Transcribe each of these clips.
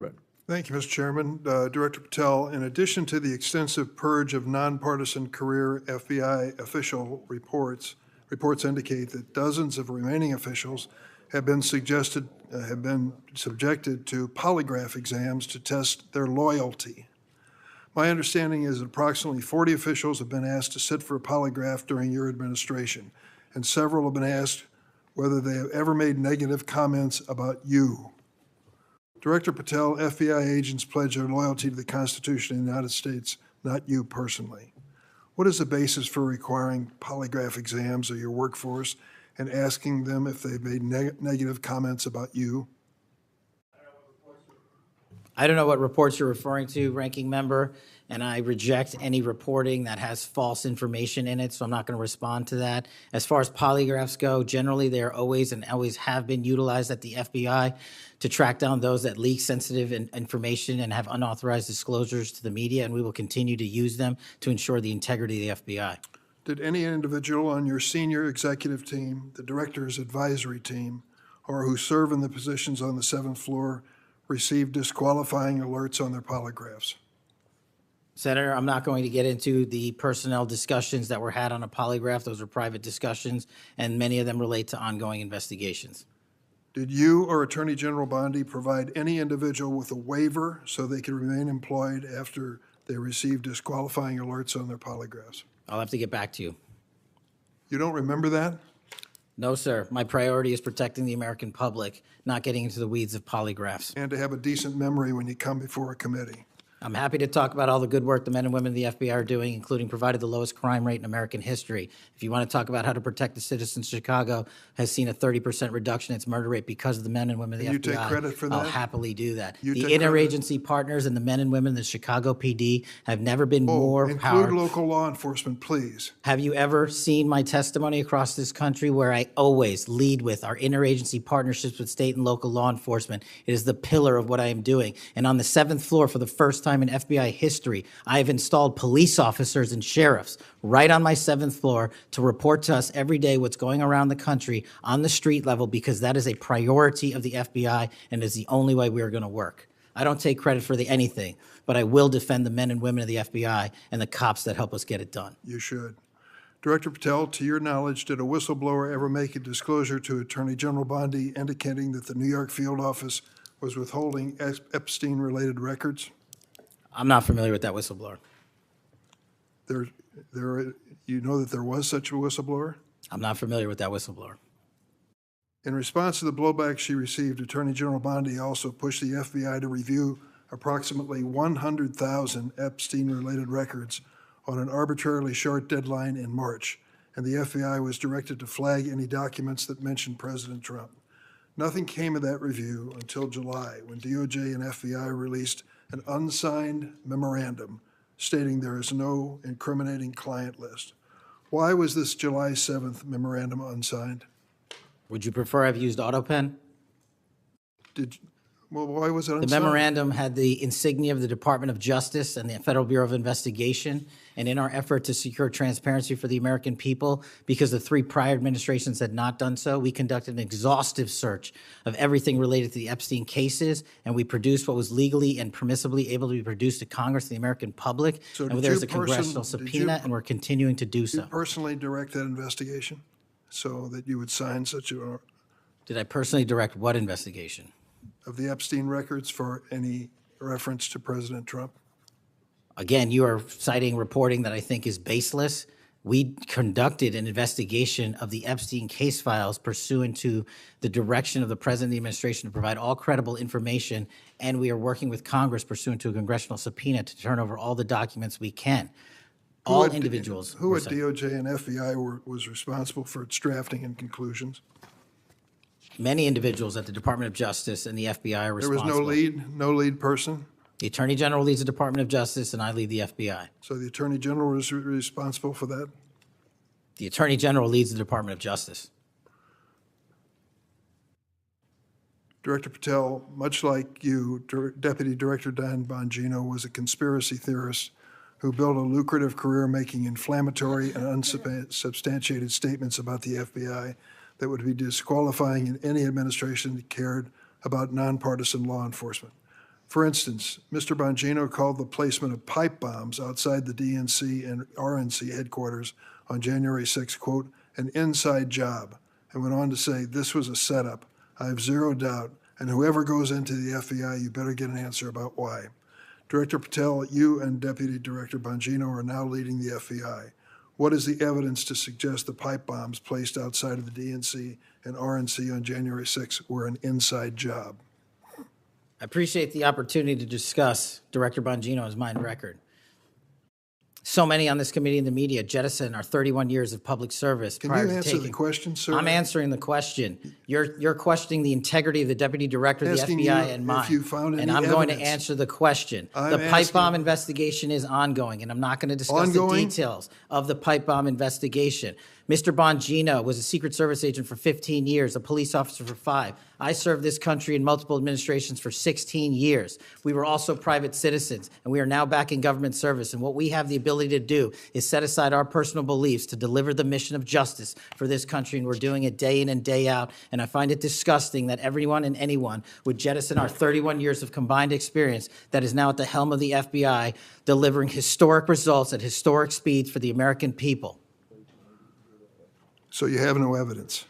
Right. Thank you, Mr. Chairman. Director Patel, in addition to the extensive purge of nonpartisan career FBI official reports indicate that dozens of remaining officials have been subjected to polygraph exams to test their loyalty. My understanding is that approximately 40 officials have been asked to sit for a polygraph during your administration, and several have been asked whether they have ever made negative comments about you. Director Patel, FBI agents pledge their loyalty to the Constitution of the United States, not you personally. What is the basis for requiring polygraph exams of your workforce and asking them if they've made negative comments about you? I don't know what reports you're referring to, Ranking Member, and I reject any reporting that has false information in it, so I'm not going to respond to that. As far as polygraphs go, generally they are always and always have been utilized at the FBI to track down those that leak sensitive information and have unauthorized disclosures to the media, and we will continue to use them to ensure the integrity of the FBI. Did any individual on your senior executive team, the director's advisory team, or who serve in the positions on the 7th floor receive disqualifying alerts on their polygraphs? Senator, I'm not going to get into the personnel discussions that were had on a polygraph. Those are private discussions, and many of them relate to ongoing investigations. Did you or Attorney General Bondi provide any individual with a waiver so they could remain employed after they received disqualifying alerts on their polygraphs? I'll have to get back to you. You don't remember that? No, sir. My priority is protecting the American public, not getting into the weeds of polygraphs. And to have a decent memory when you come before a committee. I'm happy to talk about all the good work the men and women of the FBI are doing, including provided the lowest crime rate in American history. If you want to talk about how to protect the citizens, Chicago has seen a 30% reduction in its murder rate because of the men and women of the FBI. You take credit for that? I'll happily do that. You The take interagency partners and the men and women of the Chicago PD have never been more Include powerful. local law enforcement, please. Have you ever seen my testimony across this country where I always lead with our interagency partnerships with state and local law enforcement? It is the pillar of what I am doing. And on the 7th floor, for the first time in FBI history, I have installed police officers and sheriffs right on my 7th floor to report to us every day what's going around the country on the street level, because that is a priority of the FBI and is the only way we are going to work. I don't take credit for anything, but I will defend the men and women of the FBI and the cops that help us get it done. You should. Director Patel, to your knowledge, did a whistleblower ever make a disclosure to Attorney General Bondi indicating that the New York field office was withholding Epstein-related records? I'm not familiar with that whistleblower. You know that there was such a whistleblower? I'm not familiar with that whistleblower. In response to the blowback she received, Attorney General Bondi also pushed the FBI to review approximately 100,000 Epstein-related records on an arbitrarily short deadline in March, and the FBI was directed to flag any documents that mentioned President Trump. Nothing came of that review until July, when DOJ and FBI released an unsigned memorandum stating there is no incriminating client list. Why was this July 7th memorandum unsigned? Would you prefer I've used AutoPen? Why was it unsigned? The memorandum had the insignia of the Department of Justice and the Federal Bureau of Investigation. And in our effort to secure transparency for the American people, because the 3 prior administrations had not done so, we conducted an exhaustive search of everything related to the Epstein cases, and we produced what was legally and permissibly able to be produced to Congress and the American public. So and there's a congressional subpoena, and we're continuing to do so. Did you personally direct that investigation so that you would sign such a... Did I personally direct what investigation? Of the Epstein records for any reference to President Trump? Again, you are citing reporting that I think is baseless. We conducted an investigation of the Epstein case files pursuant to the direction of the President of the administration to provide all credible information, and we are working with Congress pursuant to a congressional subpoena to turn over all the documents we can. All individuals. Who at DOJ and FBI was responsible for its drafting and conclusions? Many individuals at the Department of Justice and the FBI are responsible. There was no lead person? The Attorney General leads the Department of Justice, and I lead the FBI. So the Attorney General was responsible for that? The Attorney General leads the Department of Justice. Director Patel, much like you, Deputy Director Dan Bongino was a conspiracy theorist who built a lucrative career making inflammatory and unsubstantiated statements about the FBI that would be disqualifying in any administration that cared about nonpartisan law enforcement. For instance, Mr. Bongino called the placement of pipe bombs outside the DNC and RNC headquarters on January 6, quote, an inside job, and went on to say this was a setup. I have zero doubt, and whoever goes into the FBI, you better get an answer about why. Director Patel, you and Deputy Director Bongino are now leading the FBI. What is the evidence to suggest the pipe bombs placed outside of the DNC and RNC on January 6 were an inside job? I appreciate the opportunity to discuss Director Bongino's mine record. So many on this committee and the media jettison our 31 years of public service. Can you answer the question, sir? I'm answering the question. You're questioning the integrity of the Deputy Director of the Asking FBI you and mine. if you found any and I'm going to evidence. answer the question. I'm The pipe asking- bomb investigation is ongoing, and I'm not going to discuss the Ongoing? details of the pipe bomb investigation. Mr. Bongino was a Secret Service agent for 15 years, a police officer for 5. I served this country in multiple administrations for 16 years. We were also private citizens, and we are now back in government service. And what we have the ability to do is set aside our personal beliefs to deliver the mission of justice for this country, and we're doing it day in and day out. And I find it disgusting that everyone and anyone would jettison our 31 years of combined experience that is now at the helm of the FBI, delivering historic results at historic speeds for the American people. So you have no evidence?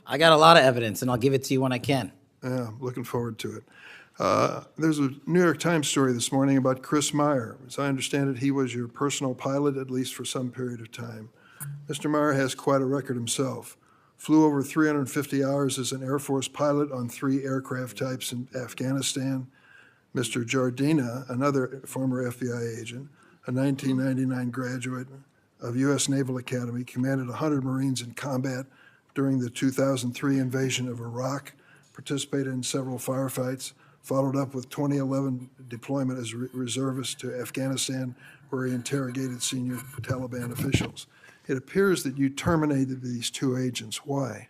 I got a lot of evidence, and I'll give it to you when I can. Yeah, I'm looking forward to it. There's a New York Times story this morning about Chris Meyer. As I understand it, he was your personal pilot, at least for some period of time. Mr. Meyer has quite a record himself. Flew over 350 hours as an Air Force pilot on 3 aircraft types in Afghanistan. Mr. Jardina, another former FBI agent, a 1999 graduate of U.S. Naval Academy, commanded 100 Marines in combat during the 2003 invasion of Iraq, participated in several firefights, followed up with 2011 deployment as reservist to Afghanistan, where he interrogated senior Taliban officials. It appears that you terminated these 2 agents. Why?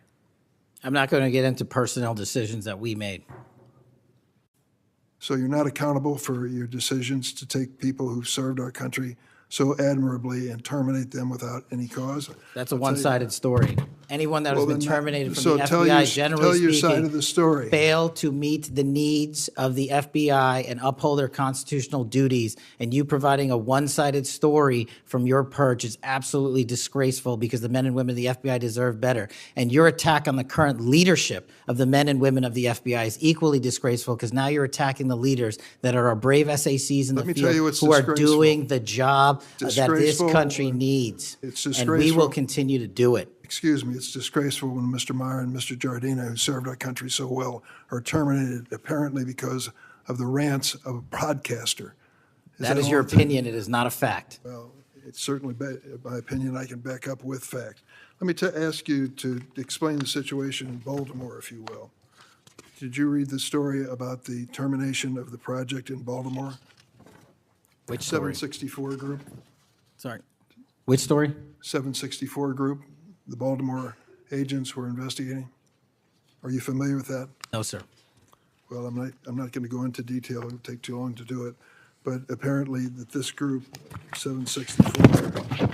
I'm not going to get into personnel decisions that we made. So you're not accountable for your decisions to take people who served our country so admirably and terminate them without any cause? That's a one-sided story. Anyone that has Well, been then terminated from so the tell FBI, your- generally tell your side speaking, of the story. failed to meet the needs of the FBI and uphold their constitutional duties. And you providing a one-sided story from your perch is absolutely disgraceful, because the men and women of the FBI deserve better. And your attack on the current leadership of the men and women of the FBI is equally disgraceful, because now you're attacking the leaders that are our brave SACs in Let the me tell you field what's who are disgraceful. doing the job that this Disgraceful. country needs. It's And we will disgraceful. continue to do it. Excuse me, it's disgraceful when Mr. Meyer and Mr. Jardina, who served our country so well, are terminated apparently because of the rants of a broadcaster. That is your all? opinion. It is not a fact. Well, it's certainly my opinion I can back up with fact. Let me ask you to explain the situation in Baltimore, if you will. Did you read the story about the termination of the project in Baltimore? Which story? 764 Group? Sorry. Which story? 764 Group, the Baltimore agents were investigating. Are you familiar with that? No, sir. Well, I'm not going to go into detail. It would take too long to do it. But apparently that this group, 764,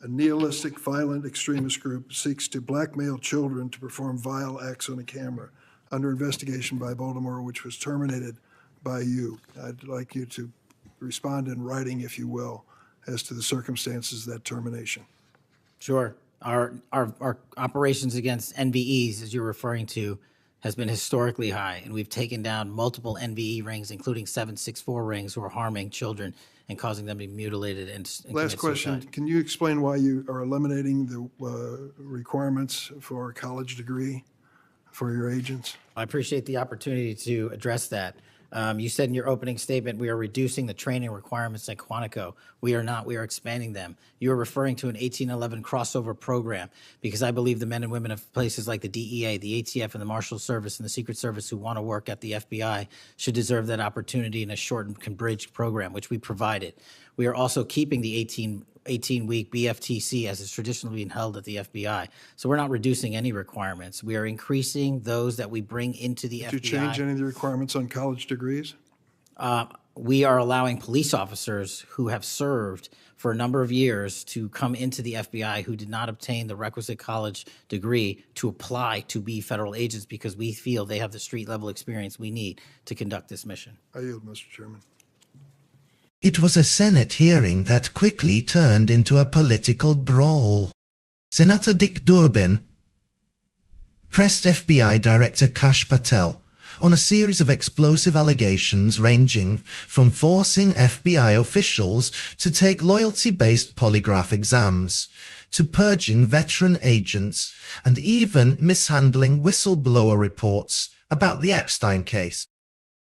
a nihilistic, violent extremist group, seeks to blackmail children to perform vile acts on a camera, under investigation by Baltimore, which was terminated by you. I'd like you to respond in writing, if you will, as to the circumstances of that termination. Sure. Our operations against NVEs, as you're referring to, has been historically high, and we've taken down multiple NVE rings, including 764 rings, who are harming children and causing them to be mutilated and Last commit question, suicide. can you explain why you are eliminating the requirements for a college degree for your agents? I appreciate the opportunity to address that. You said in your opening statement, we are reducing the training requirements at Quantico. We are not. We are expanding them. You are referring to an 1811 crossover program, because I believe the men and women of places like the DEA, the ATF, and the Marshal Service and the Secret Service who want to work at the FBI should deserve that opportunity in a shortened bridge program, which we provided. We are also keeping the 18-week BFTC as is traditionally being held at the FBI. So we're not reducing any requirements. We are increasing those that we bring into the FBI. Did you change any of the requirements on college degrees? we are allowing police officers who have served for a number of years to come into the FBI who did not obtain the requisite college degree to apply to be federal agents because we feel they have the street level experience we need to conduct this mission. I yield, Mr. Chairman. It was a Senate hearing that quickly turned into a political brawl. Senator Dick Durbin pressed FBI Director Kash Patel on a series of explosive allegations ranging from forcing FBI officials to take loyalty-based polygraph exams, to purging veteran agents, and even mishandling whistleblower reports about the Epstein case.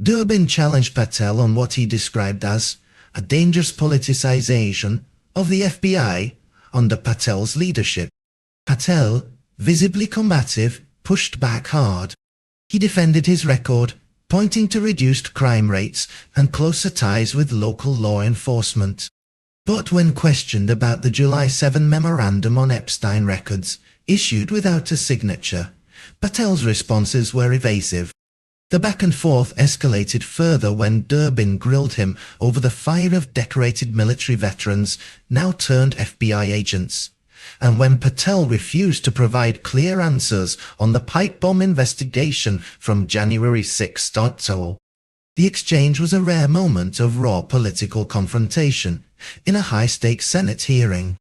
Durbin challenged Patel on what he described as a dangerous politicization of the FBI under Patel's leadership. Patel, visibly combative, pushed back hard. He defended his record, pointing to reduced crime rates and closer ties with local law enforcement. But when questioned about the July 7 memorandum on Epstein records, issued without a signature, Patel's responses were evasive. The back and forth escalated further when Durbin grilled him over the fire of decorated military veterans, now turned FBI agents, and when Patel refused to provide clear answers on the pipe bomb investigation from January 6. The exchange was a rare moment of raw political confrontation in a high-stakes Senate hearing.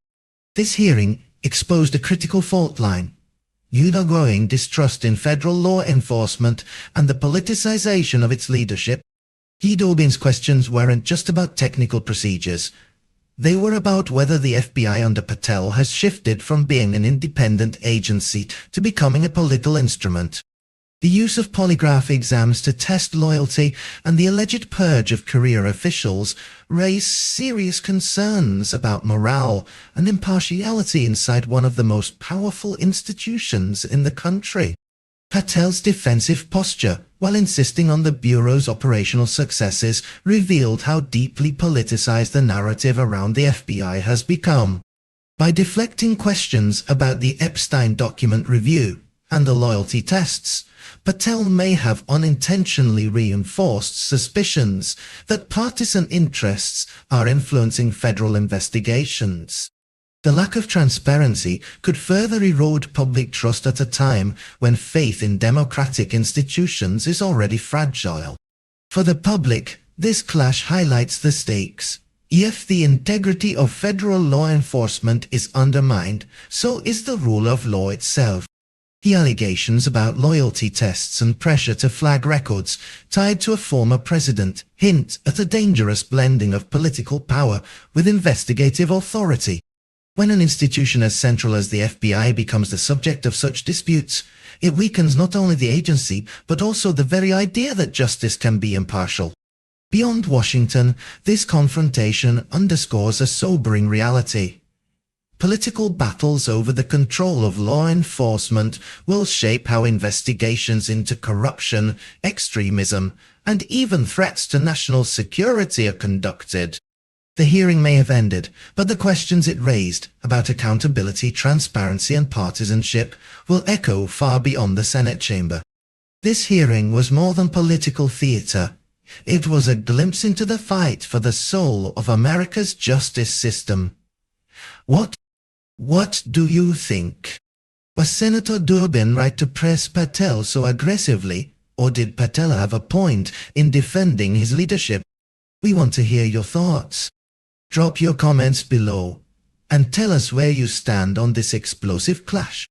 This hearing exposed a critical fault line: growing distrust in federal law enforcement and the politicization of its leadership. Durbin's questions weren't just about technical procedures. They were about whether the FBI under Patel has shifted from being an independent agency to becoming a political instrument. The use of polygraph exams to test loyalty and the alleged purge of career officials raise serious concerns about morale and impartiality inside one of the most powerful institutions in the country. Patel's defensive posture, while insisting on the Bureau's operational successes, revealed how deeply politicized the narrative around the FBI has become. By deflecting questions about the Epstein document review and the loyalty tests, Patel may have unintentionally reinforced suspicions that partisan interests are influencing federal investigations. The lack of transparency could further erode public trust at a time when faith in democratic institutions is already fragile. For the public, this clash highlights the stakes. If the integrity of federal law enforcement is undermined, so is the rule of law itself. The allegations about loyalty tests and pressure to flag records tied to a former president hint at a dangerous blending of political power with investigative authority. When an institution as central as the FBI becomes the subject of such disputes, it weakens not only the agency, but also the very idea that justice can be impartial. Beyond Washington, this confrontation underscores a sobering reality. Political battles over the control of law enforcement will shape how investigations into corruption, extremism, and even threats to national security are conducted. The hearing may have ended, but the questions it raised about accountability, transparency, and partisanship will echo far beyond the Senate chamber. This hearing was more than political theater. It was a glimpse into the fight for the soul of America's justice system. What do you think? Was Senator Durbin right to press Patel so aggressively, or did Patel have a point in defending his leadership? We want to hear your thoughts. Drop your comments below and tell us where you stand on this explosive clash.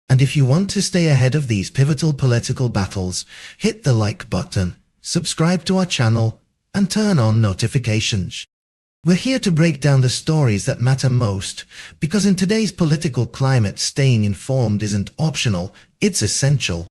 And if you want to stay ahead of these pivotal political battles, hit the like button, subscribe to our channel, and turn on notifications. We're here to break down the stories that matter most, because in today's political climate, staying informed isn't optional, it's essential.